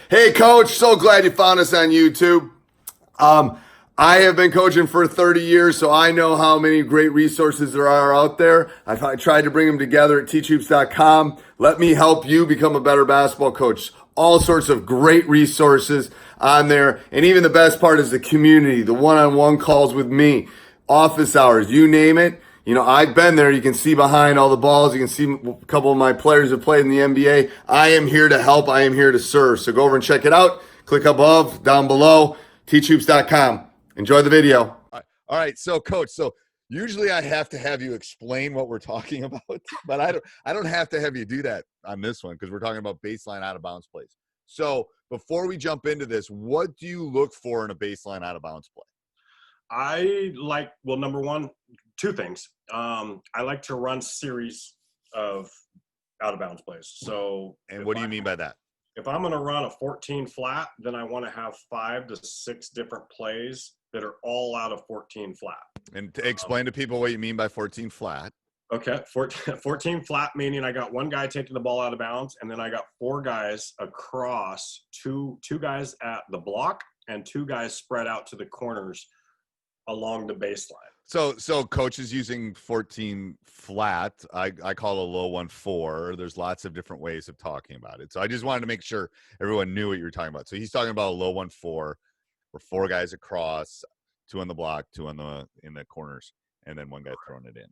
Hey, Coach, so glad you found us on YouTube. I have been coaching for 30 years, so I know how many great resources there are out there. I tried to bring them together at teachhoops.com. Let me help you become a better basketball coach. All sorts of great resources on there. And even the best part is the community, the one-on-one calls with me, office hours, you name it. You know, I've been there. You can see behind all the balls. You can see a couple of my players have played in the NBA. I am here to help. I am here to serve. So go over and check it out. Click above, down below, teachhoops.com. Enjoy the video. All right. So, Coach, usually I have to have you explain what we're talking about, but I don't have to have you do that on this one because we're talking about baseline out of bounds plays. So before we jump into this, what do you look for in a baseline out of bounds play? Number one, two things. I like to run series of out of bounds plays. So, and what do you mean by that? If I'm going to run a 14 flat, then I want to have 5 to 6 different plays that are all out of 14 flat. And to explain to people what you mean by 14 flat. Okay, 14 flat meaning I got one guy taking the ball out of bounds, and then I got 4 guys across, two guys at the block, and 2 guys spread out to the corners along the baseline. So Coach is using 14 flat. I call a low 1-4. There's lots of different ways of talking about it. So I just wanted to make sure everyone knew what you were talking about. So he's talking about a low 1-4, where 4 guys across, 2 on the block, 2 in the corners, and then 1 guy throwing it in.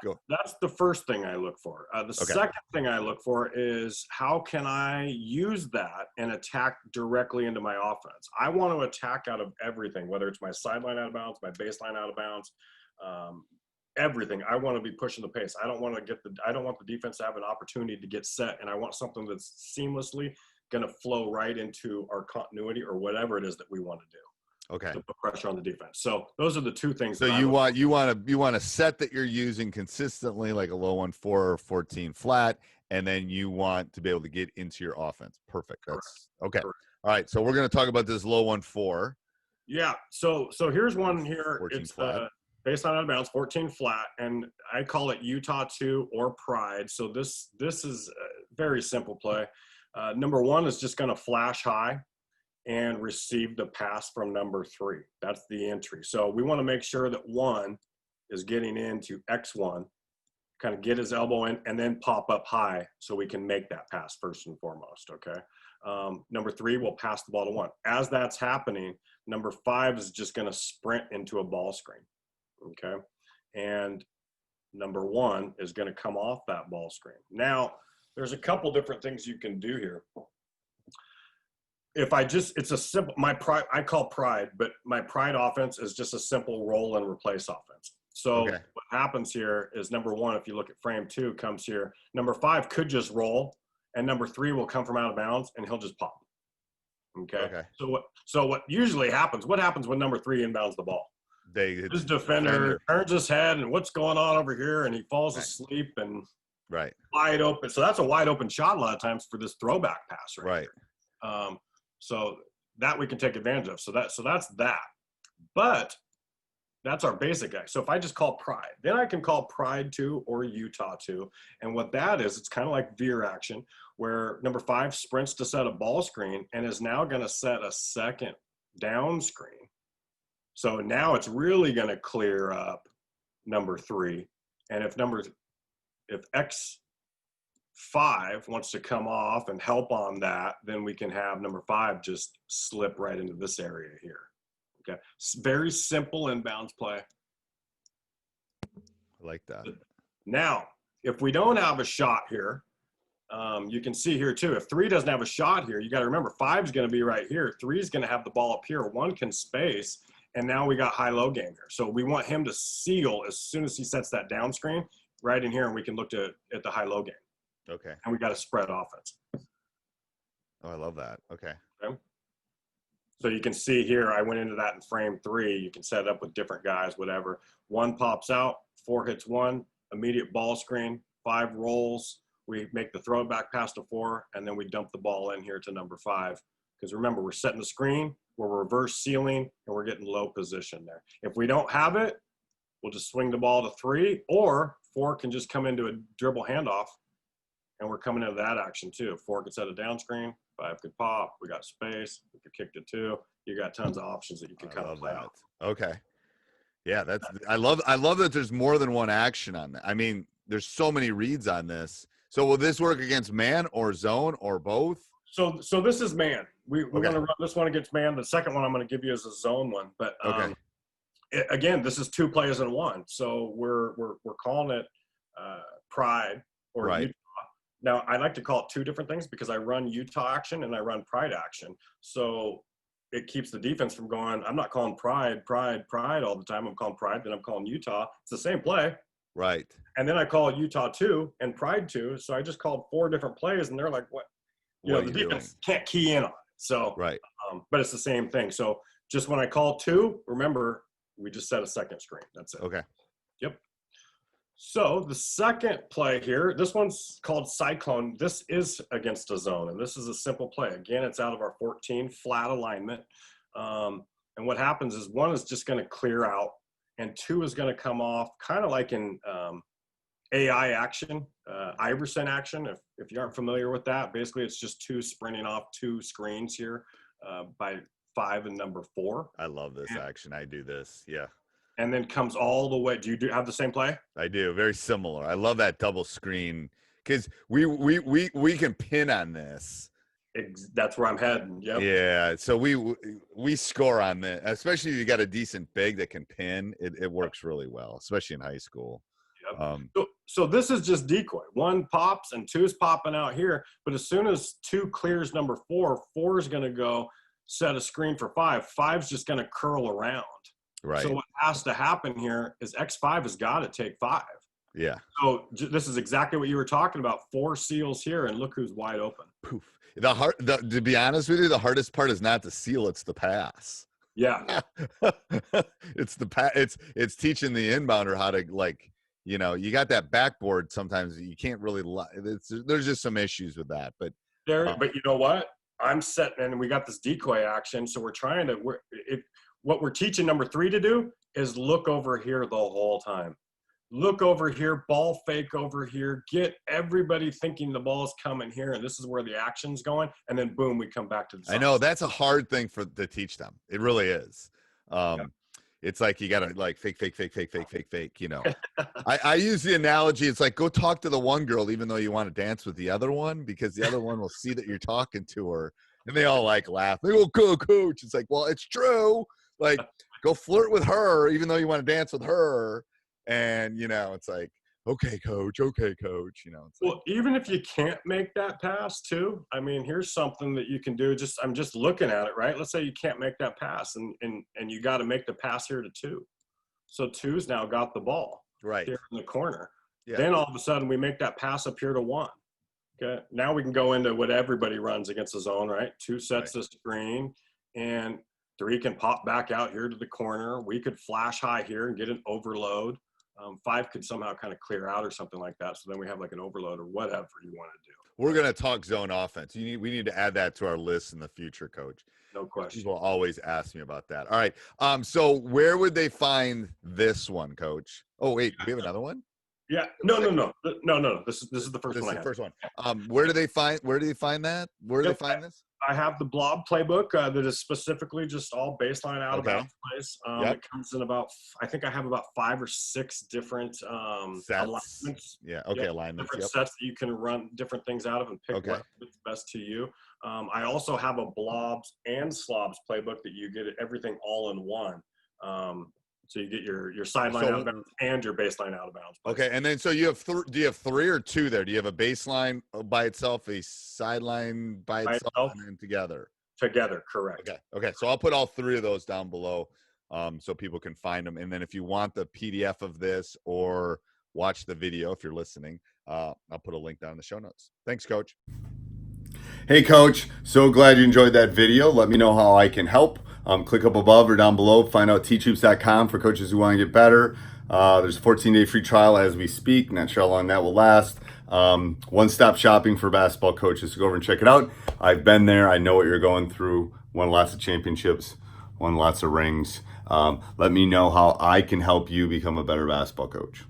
Go. That's the first thing I look for. Second thing I look for is how can I use that and attack directly into my offense. I want to attack out of everything, whether it's my sideline out of bounds, my baseline out of bounds, everything. I want to be pushing the pace. I don't want the defense to have an opportunity to get set, and I want something that's seamlessly going to flow right into our continuity or whatever it is that we want to do. Okay. To put pressure on the defense. So those are the two things. So you want a set that you're using consistently, like a low 1-4 or 14 flat, and then you want to be able to get into your offense. Perfect. That's okay. Correct. All right. So we're going to talk about this low 1-4. Yeah. So here's one here. 14 it's flat. Baseline out of bounds, 14 flat, and I call it Utah 2 or Pride. So this is a very simple play. Number 1 is just going to flash high and receive the pass from number 3. That's the entry. So we want to make sure that 1 is getting into X1, kind of get his elbow in, and then pop up high so we can make that pass first and foremost, okay? Number 3 will pass the ball to 1. As that's happening, number 5 is just going to sprint into a ball screen, okay? And number 1 is going to come off that ball screen. Now, there's a couple different things you can do here. It's a simple, I call Pride, but my Pride offense is just a simple roll and replace offense. So What happens here is number 1, if you look at frame 2, comes here. Number 5 could just roll, and number 3 will come from out of bounds, and he'll just pop. Okay. So what usually happens? What happens when number 3 inbounds the ball? His defender turns his head, and what's going on over here? And he falls asleep and wide open. So that's a wide open shot a lot of times for this throwback pass, right? So that we can take advantage of. So that's that. But that's our basic guy. So if I just call Pride, then I can call Pride 2 or Utah 2. And what that is, it's kind of like veer action, where number 5 sprints to set a ball screen and is now going to set a second down screen. So now it's really going to clear up number 3. And if X5 wants to come off and help on that, then we can have number 5 just slip right into this area here. Okay. Very simple inbounds play. I like that. Now, if we don't have a shot here, you can see here too, if 3 doesn't have a shot here, you got to remember 5 is going to be right here. 3 is going to have the ball up here. 1 can space. And now we got high-low game here. So we want him to seal as soon as he sets that down screen right in here, and we can look at the high-low game. Okay. And we got a spread offense. Oh, I love that. Okay. So you can see here, I went into that in frame 3. You can set it up with different guys, whatever. 1 pops out, 4 hits 1, immediate ball screen, 5 rolls. We make the throw back pass to 4, and then we dump the ball in here to number 5. Because remember, we're setting the screen, we're reverse sealing, and we're getting low position there. If we don't have it, we'll just swing the ball to 3, or 4 can just come into a dribble handoff and we're coming into that action too. 4 could set a down screen, 5 could pop. We got space. We could kick to 2. You got tons of options that you can kind of play out. Okay. Yeah, I love that there's more than one action on that. I mean, there's so many reads on this. So will this work against man or zone or both? So this is man. We're going to run this one against man. The second one I'm going to give you is a zone one. But again, this is 2 plays in 1. So we're calling it pride or Utah. Now, I like to call it 2 different things because I run Utah action and I run pride action. So it keeps the defense from going, I'm not calling pride all the time. I'm calling pride, then I'm calling Utah. It's the same play. Right. And then I call it Utah 2 and pride 2. So I just called 4 different plays, and they're like, what? The defense can't key in on it. So, right. But it's the same thing. So just when I call 2, remember, we just set a second screen. That's it. Okay. Yep. So the second play here, this one's called Cyclone. This is against a zone, and this is a simple play. Again, it's out of our 14 flat alignment. And what happens is 1 is just going to clear out, and 2 is going to come off, kind of like in AI action, Iverson action. If you aren't familiar with that, basically it's just 2 sprinting off 2 screens here by 5 and number 4. I love this action. I do this. Yeah. And then comes all the way. Do you have the same play? I do. Very similar. I love that double screen because we can pin on this. That's where I'm heading. Yep. Yeah. So we score on this, especially if you got a decent big that can pin. It works really well, especially in high school. Yep. So this is just decoy. 1 pops and 2 is popping out here. But as soon as 2 clears number 4, 4 is going to go set a screen for 5. 5's just going to curl around. Right. So what has to happen here is X5 has got to take 5. Yeah. So this is exactly what you were talking about. 4 seals here, and look who's wide open. Poof. To be honest with you, the hardest part is not the seal; it's the pass. Yeah. It's teaching the inbounder how to, like, you got that backboard. Sometimes you can't really. There's just some issues with that, but but you know what? I'm setting, and we got this decoy action, so we're trying to. What we're teaching number 3 to do is look over here the whole time. Look over here, ball fake over here, get everybody thinking the ball's coming here, and this is where the action's going, and then boom, we come back to the side. I know that's a hard thing to teach them. It really is. It's like you gotta like fake. I use the analogy. It's like, go talk to the one girl even though you want to dance with the other one, because the other one will see that you're talking to her, and they all like laugh. They go, "Go, coach." It's like, well, it's true. Like, go flirt with her even though you want to dance with her. And, it's like, okay, coach. Well, even if you can't make that pass too, I mean, here's something that you can do. I'm just looking at it, right? Let's say you can't make that pass and you got to make the pass here to 2. So 2's now got the ball right here in the corner. Yeah. Then all of a sudden we make that pass up here to 1. Okay. Now we can go into what everybody runs against the zone, right? 2 sets the screen, and 3 can pop back out here to the corner. We could flash high here and get an overload. 5 could somehow kind of clear out or something like that. So then we have like an overload or whatever you want to do. We're going to talk zone offense. We need to add that to our list in the future, coach. No question. People always ask me about that. All right. So where would they find this one, coach? Oh, wait, we have another one? Yeah. No. This is the first one. This is the first one. Where do they find that? Where do they find this? I have the BLOB playbook that is specifically just all baseline out of bounds plays. It comes in I think I have about 5 or 6 different alignments. Yeah. Okay. Alignments. Different sets that you can run different things out of and pick what's best to you. I also have a BLOBs and SLOBs playbook that you get everything all in one. So you get your sideline out of bounds and your baseline out of bounds. Okay, and then so you have do you have 3 or 2 there? Do you have a baseline by itself, a sideline by itself, and then together? Together, correct. Okay. So I'll put all 3 of those down below, so people can find them. And then if you want the PDF of this or watch the video, if you're listening, I'll put a link down in the show notes. Thanks, Coach. Hey, Coach. So glad you enjoyed that video. Let me know how I can help. Click up above or down below. Find out teachhoops.com for coaches who want to get better. There's a 14-day free trial as we speak. Not sure how long that will last. One-stop shopping for basketball coaches. So go over and check it out. I've been there. I know what you're going through. Won lots of championships. Won lots of rings. Let me know how I can help you become a better basketball coach.